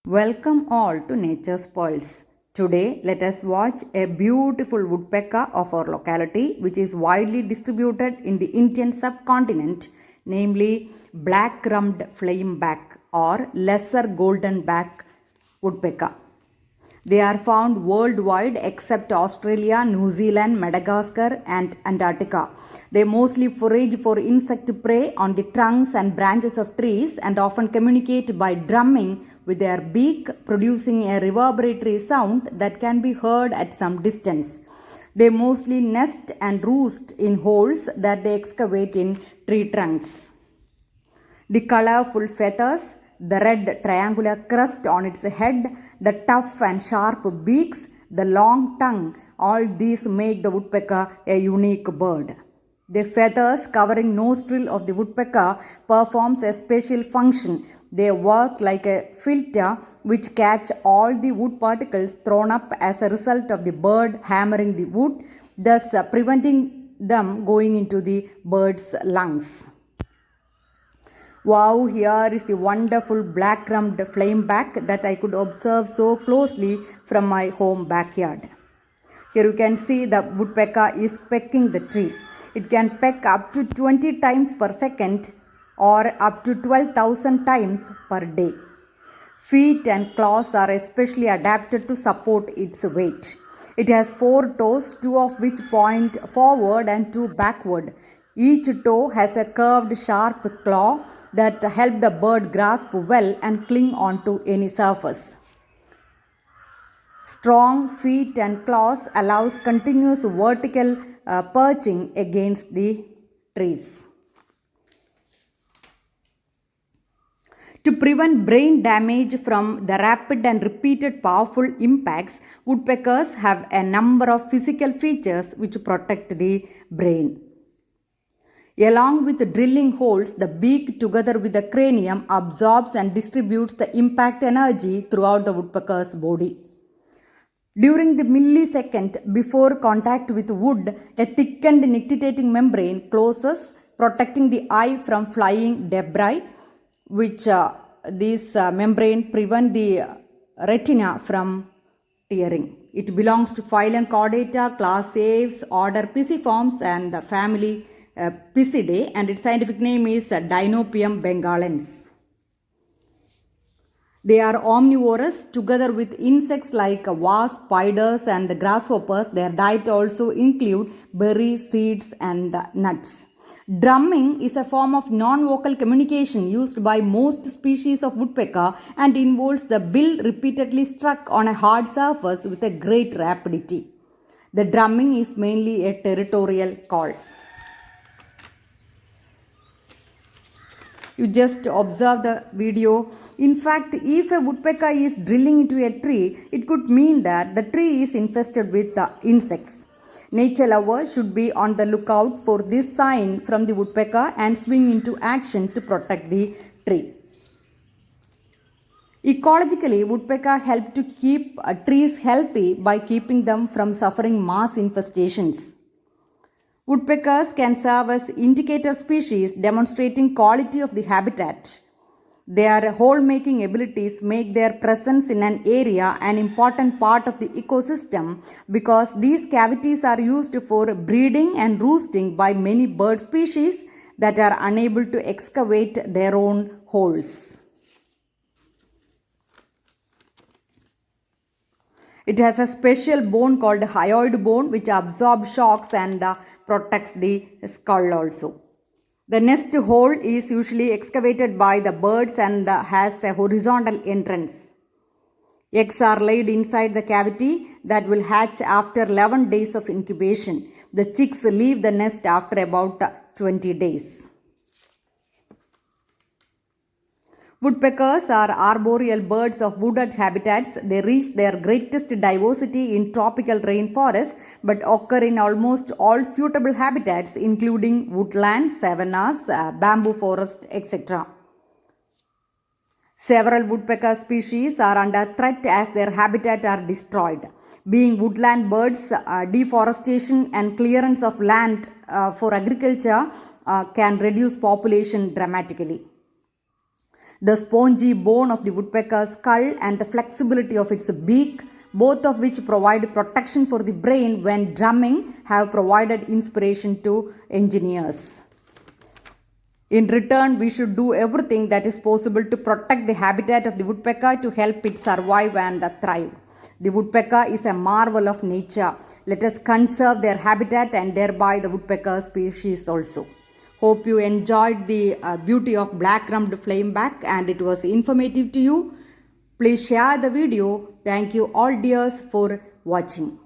Welcome all to Nature's Pulse. Today, let us watch a beautiful woodpecker of our locality, which is widely distributed in the Indian subcontinent, namely black-rumped flameback or lesser golden-back woodpecker. They are found worldwide except Australia, New Zealand, Madagascar, and Antarctica. They mostly forage for insect prey on the trunks and branches of trees and often communicate by drumming with their beak, producing a reverberatory sound that can be heard at some distance. They mostly nest and roost in holes that they excavate in tree trunks. The colorful feathers, the red triangular crest on its head, the tough and sharp beaks, the long tongue, all these make the woodpecker a unique bird. The feathers covering nostril of the woodpecker performs a special function. They work like a filter which catch all the wood particles thrown up as a result of the bird hammering the wood, thus preventing them going into the bird's lungs. Wow, here is the wonderful black-rumped flameback that I could observe so closely from my home backyard. Here you can see the woodpecker is pecking the tree. It can peck up to 20 times per second or up to 12,000 times per day. Feet and claws are especially adapted to support its weight. It has 4 toes, 2 of which point forward and 2 backward. Each toe has a curved sharp claw that help the bird grasp well and cling onto any surface. Strong feet and claws allows continuous vertical perching against the trees. To prevent brain damage from the rapid and repeated powerful impacts, woodpeckers have a number of physical features which protect the brain. Along with drilling holes, the beak together with the cranium absorbs and distributes the impact energy throughout the woodpecker's body. During the millisecond before contact with wood, a thickened nictitating membrane closes, protecting the eye from flying debris, which this membrane prevent the retina from tearing. It belongs to phylum Chordata, class Aves, order Pisiformes, and family Pisidae, and its scientific name is Dinopium bengalens. They are omnivorous together with insects like wasps, spiders, and grasshoppers. Their diet also include berries, seeds, and nuts. Drumming is a form of non-vocal communication used by most species of woodpecker and involves the bill repeatedly struck on a hard surface with a great rapidity. The drumming is mainly a territorial call. You just observe the video. In fact, if a woodpecker is drilling into a tree, it could mean that the tree is infested with insects. Nature lovers should be on the lookout for this sign from the woodpecker and swing into action to protect the tree. Ecologically, woodpecker help to keep trees healthy by keeping them from suffering mass infestations. Woodpeckers can serve as indicator species demonstrating quality of the habitat. Their hole-making abilities make their presence in an area an important part of the ecosystem because these cavities are used for breeding and roosting by many bird species that are unable to excavate their own holes. It has a special bone called hyoid bone which absorbs shocks and protects the skull also. The nest hole is usually excavated by the birds and has a horizontal entrance. Eggs are laid inside the cavity that will hatch after 11 days of incubation. The chicks leave the nest after about 20 days. Woodpeckers are arboreal birds of wooded habitats. They reach their greatest diversity in tropical rainforests but occur in almost all suitable habitats including woodlands, savannas, bamboo forest, etc. Several woodpecker species are under threat as their habitat are destroyed. Being woodland birds, deforestation and clearance of land for agriculture can reduce population dramatically. The spongy bone of the woodpecker's skull and the flexibility of its beak, both of which provide protection for the brain when drumming, have provided inspiration to engineers. In return, we should do everything that is possible to protect the habitat of the woodpecker to help it survive and thrive. The woodpecker is a marvel of nature. Let us conserve their habitat and thereby the woodpecker species also. Hope you enjoyed the beauty of black-rumped flameback and it was informative to you. Please share the video. Thank you all dears for watching.